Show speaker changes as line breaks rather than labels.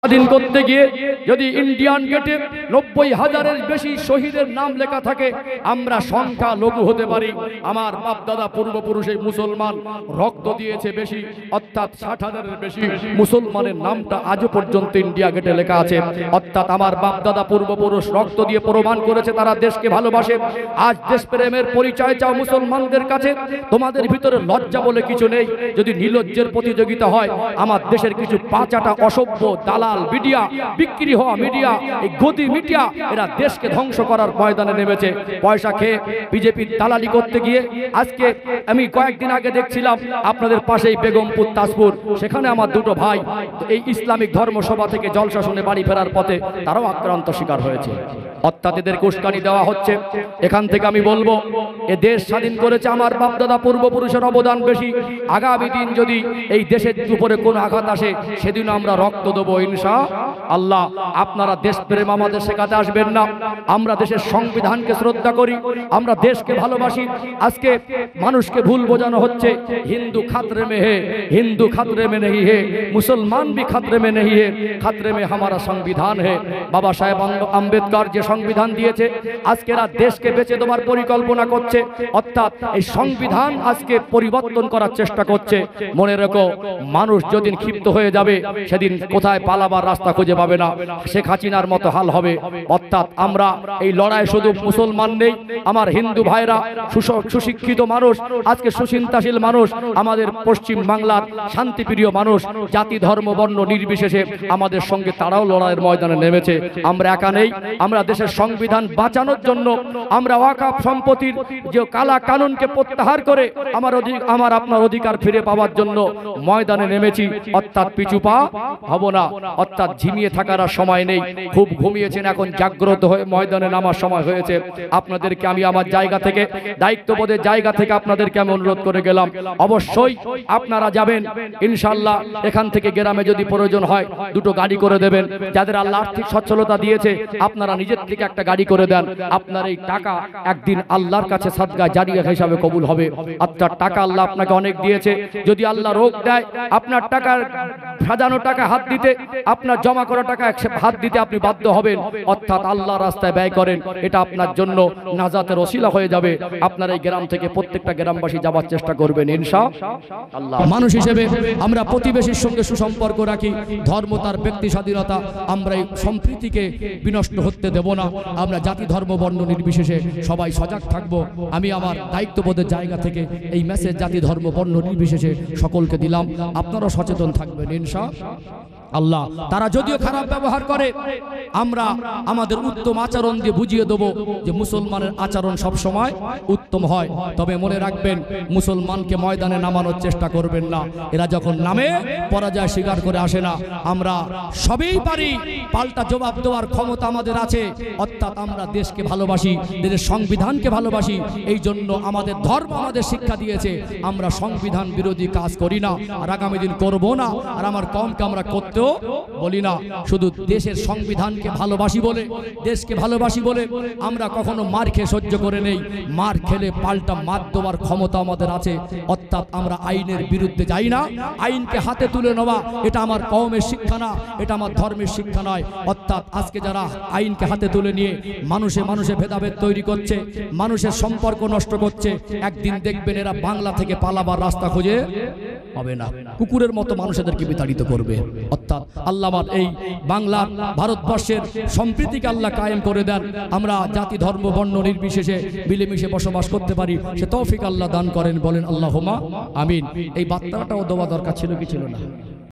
স্বাধীন করতে গিয়ে যদি ইন্ডিয়ান গেটে 90,000-এর বেশি শহীদের নাম লেখা থাকে, আমরা সংখ্যা লঘু হতে পারি। আমার বাপ দাদা পূর্বপুরুষ এই মুসলমান রক্ত দিয়েছে বেশি, অর্থাৎ 60,000-এর বেশি মুসলমানের নামটা আজও পর্যন্ত ইন্ডিয়া গেটে লেখা আছে। অর্থাৎ আমার বাপ দাদা পূর্বপুরুষ রক্ত দিয়ে প্রমাণ করেছে তারা দেশকে ভালোবাসে। আজ দেশপ্রেমের পরিচয় চাও মুসলমানদের কাছে, তোমাদের ভিতরে লজ্জা বলে কিছু নেই। যদি নির্লজ্জের প্রতিযোগিতা হয়, আমার দেশের কিছু পাঁচাটা অসভ্য দালাল মিডিয়া, বিক্রি হওয়া মিডিয়া, এই গদি মিডিয়া, এরা দেশকে ধ্বংস করার ময়দানে নেমেছে। পয়সা খেয়ে বিজেপির দালালি করতে গিয়ে আজকে আমি কয়েকদিন আগে দেখছিলাম আপনাদের পাশেই বেগমপুর তাজপুর, সেখানে আমার দুটো ভাই এই ইসলামিক ধর্মসভা থেকে জলসা শুনে বাড়ি ফেরার পথে তারাও আক্রান্ত শিকার হয়েছে। অর্থাৎ এদেরকে উস্কানি দেওয়া হচ্ছে। এখান থেকে আমি বলবো, এ দেশ স্বাধীন করেছে আমার বাপদাদা পূর্বপুরুষের অবদান বেশি। আগামী দিন যদি এই দেশের উপরে কোনো আঘাত আসে, সেদিন আমরা রক্ত দেবো ইনশাআল্লাহ। আপনারা দেশপ্রেম আমাদের শেখাতে আসবেন না। আমরা দেশের সংবিধানকে শ্রদ্ধা করি, আমরা দেশকে ভালোবাসি। আজকে মানুষকে ভুল বোঝানো হচ্ছে, হিন্দু খাতরে মে হে, হিন্দু খাতরে মে নেহি হে, মুসলমান ভি খাতরে মে নেহি হে, খাতরে মে হামারা সংবিধান হে। বাবা সাহেব আম্বেদকর যে সংবিধান দিয়েছে, আজকেরা দেশকে বেঁচে দেওয়ার পরিকল্পনা করছে। অর্থাৎ এই সংবিধান আজকে পরিবর্তন করার চেষ্টা করছে। মনে রেখো, মানুষ যেদিন ক্ষিপ্ত হয়ে যাবে, সেদিন কোথায় পালাবার রাস্তা খুঁজে পাবে না, শেখ হাসিনার মতো হাল হবে। অর্থাৎ আমরা এই লড়াই শুধু মুসলমান নেই, আমার হিন্দু ভাইরা, সুশিক্ষিত মানুষ, আজকে সুচিন্তাশীল মানুষ, আমাদের পশ্চিম বাংলার শান্তিপ্রিয় মানুষ, জাতি ধর্ম বর্ণ নির্বিশেষে আমাদের সঙ্গে তারাও লড়াইয়ের ময়দানে নেমেছে। আমরা একা নেই। আমরা দেশের সংবিধান বাঁচানোর জন্য, আমরা ওয়াকফ সম্পত্তির যে কালা কানুনকে প্রত্যাহার করে আমার আপনার অধিকার ফিরে পাওয়ার জন্য ময়দানে নেমেছি। অর্থাৎ পিছু পা হব না। অর্থাৎ ঝিমিয়ে থাকার সময় নেই। খুব ঘুমিয়েছেন, এখন জাগ্রত হয়ে ময়দানে নামার সময় হয়েছে। আপনাদেরকে আমি আমার জায়গা থেকে, দায়িত্ববোধের জায়গা থেকে আপনাদেরকে আমি অনুরোধ করে গেলাম, অবশ্যই আপনারা যাবেন ইনশাআল্লাহ। এখান থেকে গ্রামে যদি প্রয়োজন হয় দুটো গাড়ি করে দেবেন। যাদের আল্লাহ আর্থিক সচ্ছলতা দিয়েছে, আপনারা নিজের থেকে একটা গাড়ি করে দেন। আপনার এই টাকা একদিন আল্লাহর কাছে সাদকা জারিয়া হিসাবে কবুল হবে। আপনার টাকা আল্লাহ আপনাকে অনেক দিয়েছে। যদি আল্লাহ রোগ দেয়, আপনার টাকার সাজানো টাকা হাত দিতে, আপনার জমা করা টাকা হাত দিতে আপনি বাধ্য হবেন। অর্থাৎ আল্লাহ রাস্তায় ব্যয় করেন, এটা আপনার জন্য নাজাতের ওসিলা হয়ে যাবে। আপনার এই গ্রাম থেকে প্রত্যেকটা গ্রামবাসী যাওয়ার চেষ্টা করবেন ইনশাআল্লাহ। মানুষ হিসেবে আমরা প্রতিবেশীর সঙ্গে সুসম্পর্ক রাখি। ধর্ম তার ব্যক্তি স্বাধীনতা, আমরা এই সম্প্রীতিকে বিনষ্ট হতে দেব না। আমরা জাতি ধর্ম বর্ণ নির্বিশেষে সবাই সজাগ থাকব। আমি আমার দায়িত্ববোধের জায়গা থেকে এই মেসেজ জাতি ধর্ম বর্ণ নির্বিশেষে সকলকে দিলাম। আপনারা সচেতন থাকবেন ইনশাআল্লাহ। তারা যদিও খারাপ ব্যবহার করে, আমরা আমাদের উত্তম আচরণ দিয়ে বুঝিয়ে দেব যে মুসলমানের আচরণ সব সময় উত্তম হয়। তবে মনে রাখবেন, মুসলমানকে ময়দানে নামানোর চেষ্টা করবেন না। এরা যখন নামে, পরাজয় স্বীকার করে আসে না। আমরা সবই পারি, পাল্টা জবাব দেওয়ার ক্ষমতা আমাদের আছে। অর্থাৎ আমরা দেশকে ভালোবাসি, দেশের সংবিধানকে ভালোবাসি। এই জন্য আমাদের ধর্ম আমাদের শিক্ষা দিয়েছে, আমরা সংবিধান বিরোধী কাজ করি না, আর আগামী দিন করবো না। আর আমার কমকে আমরা করতেও বলি না। শুধু দেশের সংবিধানকে ভালোবাসি বলে, দেশকে ভালোবাসি বলে আমরা কখনো মার খেয়ে সহ্য করে নেই। মার খেলে পাল্টা মার দেওয়ার ক্ষমতা আমাদের আছে। অর্থাৎ আমরা আইনের বিরুদ্ধে যাই না। আইনকে হাতে তুলে নেওয়া, এটা আমার কওমের শিক্ষা না, এটা আমার ধর্মের শিক্ষা নয়। অর্থাৎ আজকে যারা আইনকে হাতে তুলে নিয়ে মানুষে ভেদাভেদ তৈরি করছে, মানুষের সম্পর্ক নষ্ট করছে, একদিন দেখবেন এরা বাংলা থেকে পালাবার রাস্তা খুঁজে হবে না। কুকুরের মতো মানুষদেরকে বিতাড়িত করবে। অর্থাৎ আল্লাহ এই বাংলার ভারতবর্ষের সম্প্রীতিকে আল্লাহ কায়েম করে দেন। আমরা জাতি ধর্ম বর্ণ নির্বিশেষে মিলেমিশে বসবাস করতে পারি, সে তৌফিক আল্লাহ দান করেন। বলেন আল্লাহুম্মা আমিন। এই বার্তাটাও দেওয়া দরকার ছিল কি ছিল না?